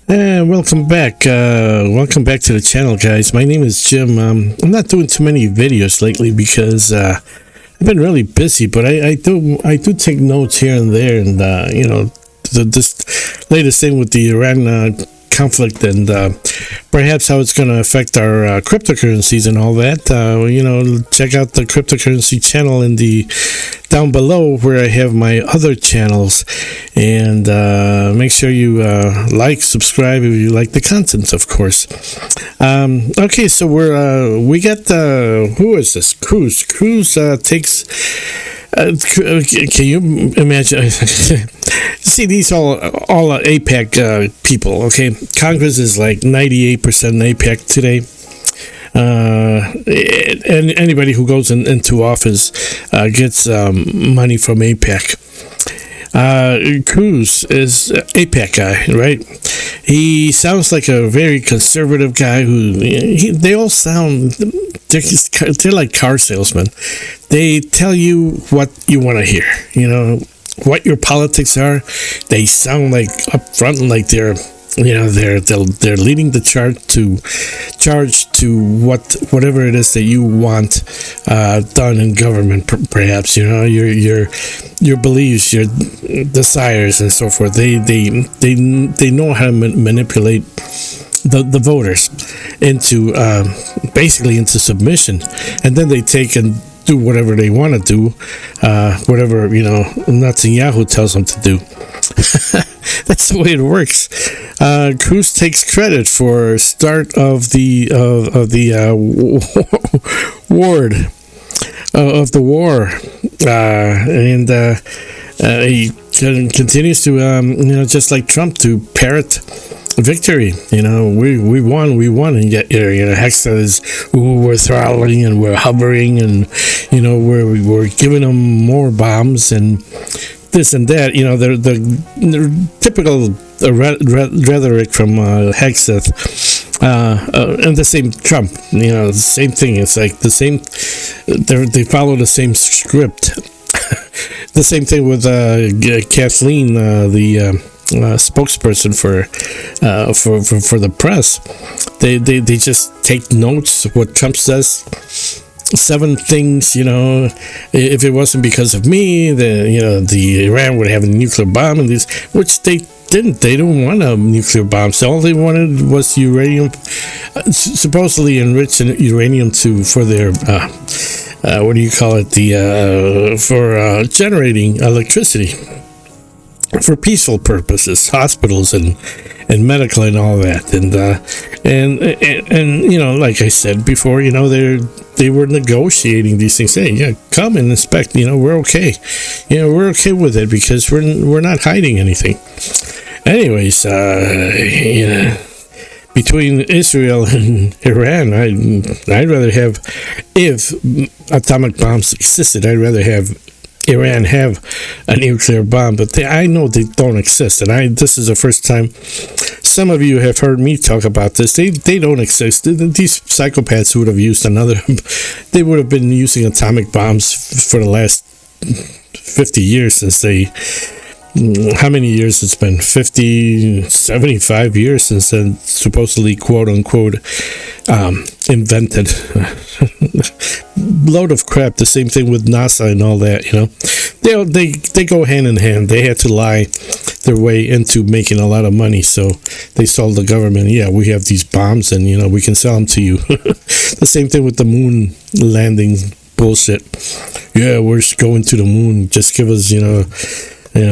Welcome back. Welcome back to the channel, guys. My name is Jim. I'm not doing too many videos lately because I've been really busy, but I do take notes here and there, and this latest thing with the Iran conflict and perhaps how it's going to affect our cryptocurrencies and all that. Check out the cryptocurrency channel in the down below where I have my other channels, and make sure you subscribe if you like the content, of course. Okay, so we got who is this? Cruz takes. Can you imagine? See, these all APEC people. Okay, Congress is like 98% APEC today. And anybody who goes into office gets money from APEC. Cruz is APEC guy, right? He sounds like a very conservative guy they all sound, they're like car salesmen. They tell you what you want to hear, what your politics are. They sound like upfront, like they're leading the charge to whatever it is that you want done in government. Perhaps your beliefs, your desires, and so forth. They know how to manipulate the voters into basically into submission, and then they take and do whatever they want to do, whatever Netanyahu tells them to do. That's the way it works. Cruz takes credit for start of the war, and he continues to just like Trump, to parrot victory. We won, and yet Hexa is, we're throttling and we're hovering, and we're giving them more bombs and this and that. The typical rhetoric from Hegseth, and the same Trump. The same thing. It's like the same. They follow the same script. The same thing with Kathleen, the spokesperson for the press. They just take notes of what Trump says. 7 things, if it wasn't because of me, the Iran would have a nuclear bomb, and these, which they didn't. They don't want a nuclear bomb. So all they wanted was uranium, supposedly enriched uranium for their what do you call it? For generating electricity for peaceful purposes, hospitals and medical and all that, and like I said before, they were negotiating these things. Hey, yeah, come and inspect. We're okay. We're okay with it because we're not hiding anything. Anyways, between Israel and Iran, I'd rather have, if atomic bombs existed, I'd rather have Iran have a nuclear bomb, but I know they don't exist, and this is the first time some of you have heard me talk about this. They don't exist. These psychopaths would have used they would have been using atomic bombs for the last 50 years since how many years it's been? 50, 75 years since they supposedly, quote unquote, invented. Load of crap. The same thing with NASA and all that. They go hand in hand. They had to lie their way into making a lot of money, so they told the government, yeah, we have these bombs, and we can sell them to you. The same thing with the moon landing bullshit. Yeah, we're going to the moon. Just give us a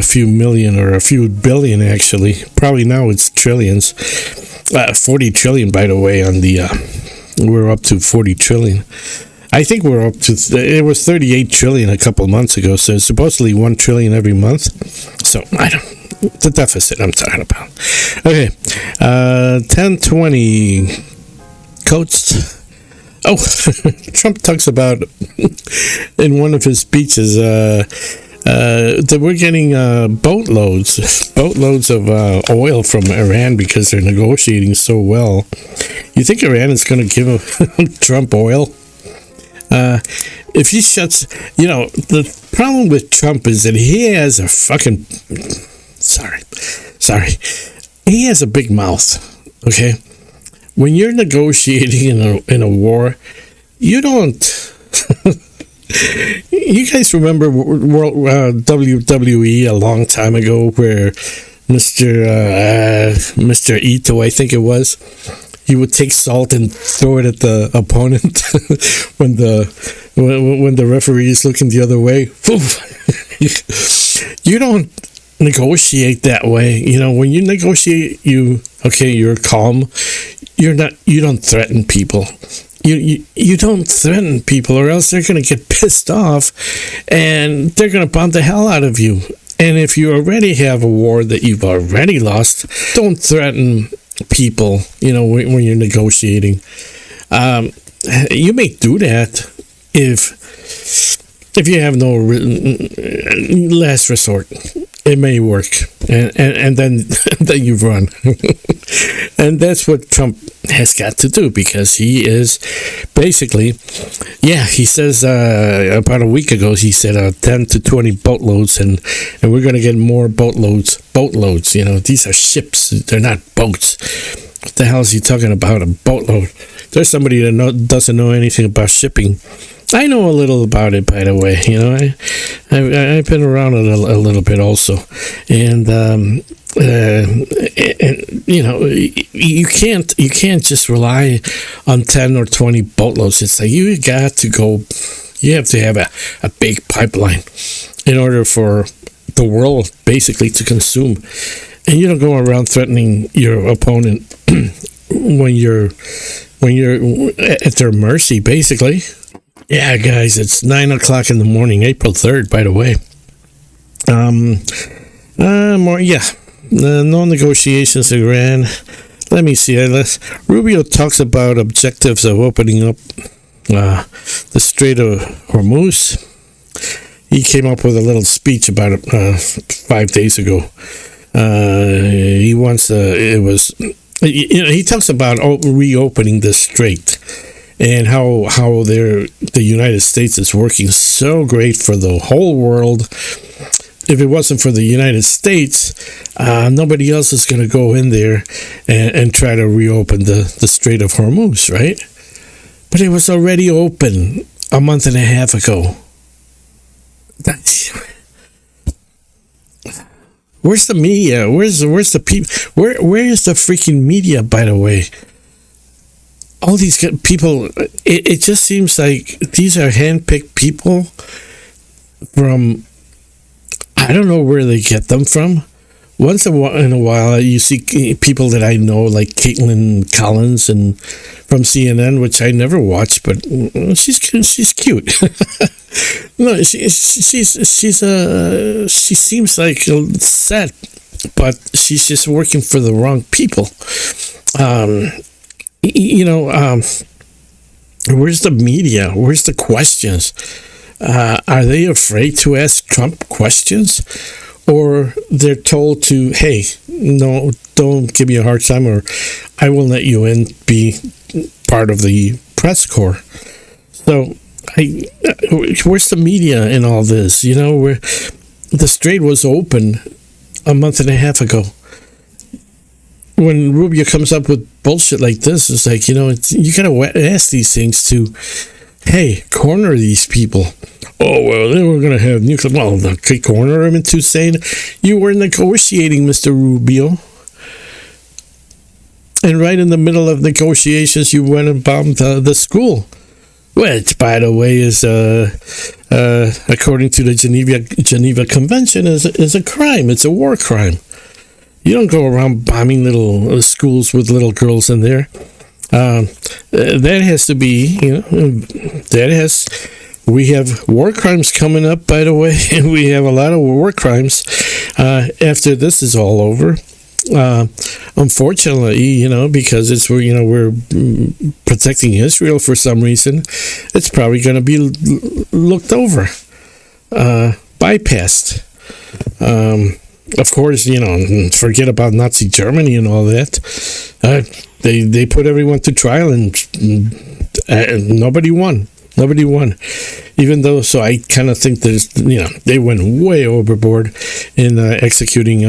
few million or a few billion, actually. Probably now it's trillions. 40 trillion, by the way, we're up to 40 trillion. I think we're up to, it was 38 trillion a couple months ago, so it's supposedly 1 trillion every month. So, the deficit I'm talking about. Okay, 1020, coached. Oh, Trump talks about, in one of his speeches, that we're getting boatloads of oil from Iran because they're negotiating so well. You think Iran is going to give Trump oil? If he shuts, the problem with Trump is that he has a fucking, sorry, he has a big mouth. Okay, when you're negotiating in a war, you don't. You guys remember WWE a long time ago, where Mr. Ito, I think it was, he would take salt and throw it at the opponent when the referee is looking the other way. You don't negotiate that way. You know, when you negotiate, you're calm. You don't threaten people. You don't threaten people, or else they're going to get pissed off and they're going to bomb the hell out of you. And if you already have a war that you've already lost, don't threaten people, when you're negotiating. You may do that if you have no last resort. It may work, and then you run. And that's what Trump has got to do, because he is basically, he says about a week ago, he said 10 to 20 boatloads, and we're going to get more boatloads. These are ships, they're not boats. What the hell is he talking about, a boatload? There's somebody that doesn't know anything about shipping. I know a little about it, by the way. I've been around it a little bit also, and you can't just rely on 10 or 20 boatloads. It's like you have to have a big pipeline in order for the world basically to consume, and you don't go around threatening your opponent when you're at their mercy, basically. Yeah, guys, it's 9 o'clock in the morning, April 3rd, by the way. No negotiations, Iran. Let me see. Rubio talks about objectives of opening up the Strait of Hormuz. He came up with a little speech about it 5 days ago. He wants he talks about reopening the strait, and how the United States is working so great for the whole world. If it wasn't for the United States, nobody else is going to go in there and try to reopen the Strait of Hormuz, right? But it was already open a month and a half ago. Where's the media? Where's the people? Where is the freaking media, by the way? All these people, it just seems like these are handpicked people from, I don't know where they get them from. Once in a while, you see people that I know, like Caitlin Collins and from CNN, which I never watch, but she's cute. No, she seems like sad, but she's just working for the wrong people. Where's the media? Where's the questions? Are they afraid to ask Trump questions? Or they're told to, hey, no, don't give me a hard time, or I will let you in, be part of the press corps. So, where's the media in all this? Where the strait was open a month and a half ago. When Rubio comes up with bullshit like this, it's like, you gotta ask these things to, hey, corner these people. Oh, well, then we're going to have nuclear. Well, the corner them into saying you were negotiating, Mr. Rubio. And right in the middle of negotiations, you went and bombed the school. Which, by the way, is, according to the Geneva Convention, is a crime. It's a war crime. You don't go around bombing little schools with little girls in there. That has to be, we have war crimes coming up, by the way, and we have a lot of war crimes after this is all over. Unfortunately, because we're protecting Israel for some reason, it's probably going to be looked over, bypassed. Of course, forget about Nazi Germany and all that. They put everyone to trial, and nobody won. Nobody won. Even though, so I kind of think there's, they went way overboard in executing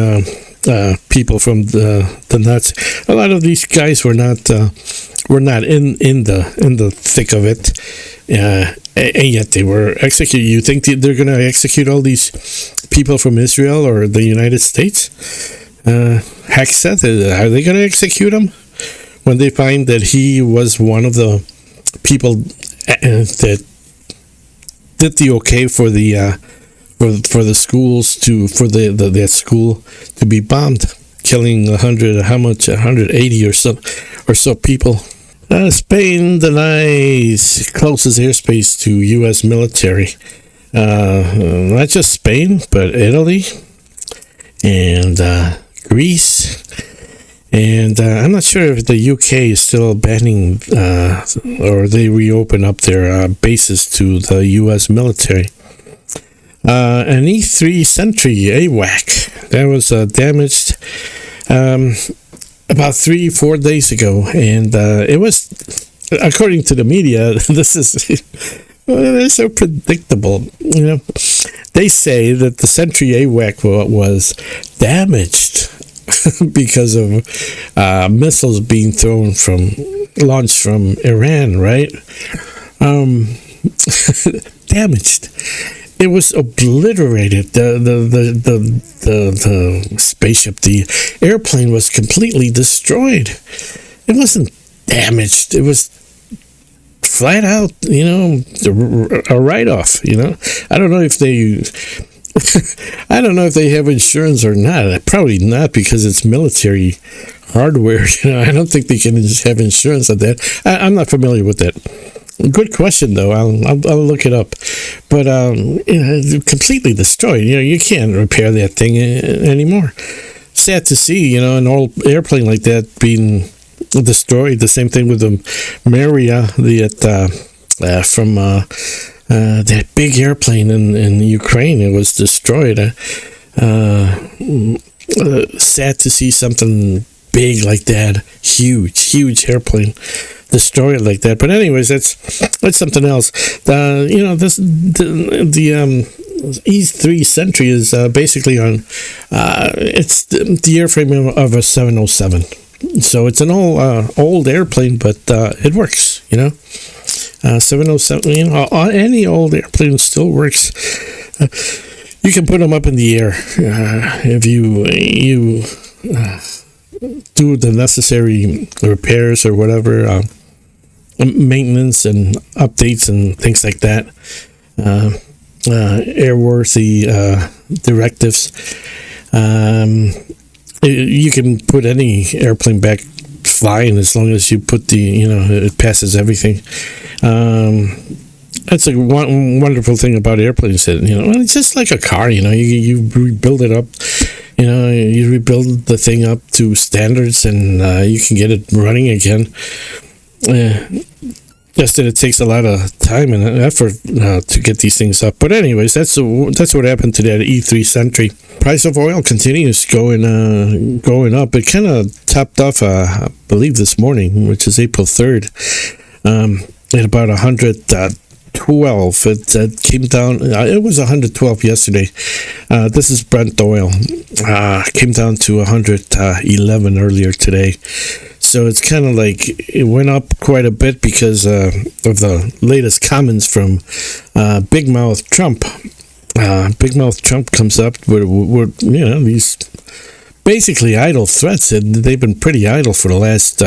people from the Nazi. A lot of these guys were not in the thick of it, and yet they were executed. You think they're going to execute all these people from Israel or the United States? Heck, Seth, are they going to execute him when they find that he was one of the people that did the okay for the schools that school to be bombed, killing 180 or so people. Spain denies closes airspace to U.S. military. Not just Spain, but Italy and Greece. And I'm not sure if the UK is still banning or they reopen up their bases to the U.S. military. An E3 Sentry AWAC that was damaged about 3-4 days ago, and it was, according to the media, this is they're so predictable. They say that the Sentry AWAC was damaged because of missiles being launched from Iran, right? Damaged. It was obliterated. The spaceship, the airplane was completely destroyed. It wasn't damaged. It was flat out, a write-off. I don't know if they have insurance or not. Probably not, because it's military hardware. I don't think they can have insurance on that. I'm not familiar with that. Good question, though. I'll look it up. But completely destroyed. You can't repair that thing anymore. Sad to see, an old airplane like that being destroyed. The same thing with the Maria, from that big airplane in Ukraine. It was destroyed. Sad to see something big like that, huge airplane destroyed like that. But anyways, that's something else. The E3 Sentry is basically on. It's the airframe of a 707. So it's an old airplane, but it works. 707. Any old airplane still works. You can put them up in the air if you do the necessary repairs or whatever, maintenance and updates and things like that, airworthy directives. You can put any airplane back flying as long as you put it passes everything. That's a wonderful thing about airplanes. That it's just like a car. You rebuild it up. You rebuild the thing up to standards, and you can get it running again. Just that it takes a lot of time and effort to get these things up. But anyways, that's what happened to that E3 Sentry. Price of oil continues going up. It kind of topped off, I believe, this morning, which is April 3rd, at about 112. It came down. It was 112 yesterday. This is Brent oil. Came down to 111 earlier today. So it's kind of like it went up quite a bit because of the latest comments from Big Mouth Trump. Big Mouth Trump comes up with these basically idle threats. They've been pretty idle for the last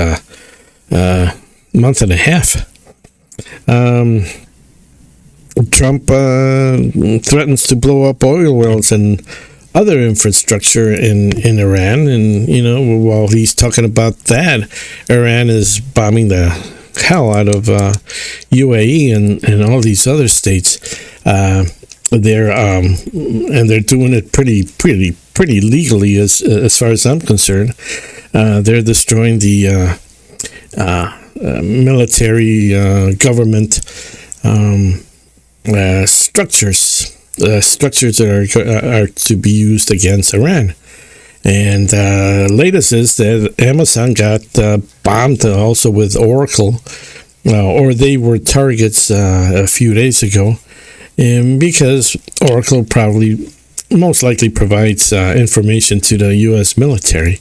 month and a half. Trump threatens to blow up oil wells and other infrastructure in Iran, and while he's talking about that, Iran is bombing the hell out of UAE and all these other states. They're doing it pretty legally as far as I'm concerned. They're destroying the military government structures that are to be used against Iran. And latest is that Amazon got bombed also with Oracle, or they were targets a few days ago, because Oracle probably most likely provides information to the U.S. military.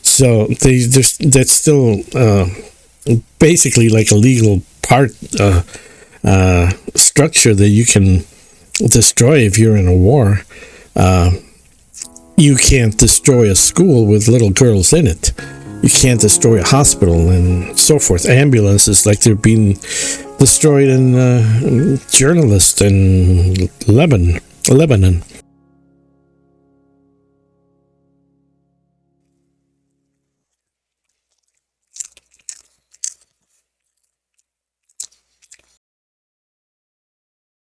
So that's still basically like a legal part structure that you can destroy if you're in a war. You can't destroy a school with little girls in it. You can't destroy a hospital and so forth. Ambulances, like they're being destroyed in journalists in Lebanon.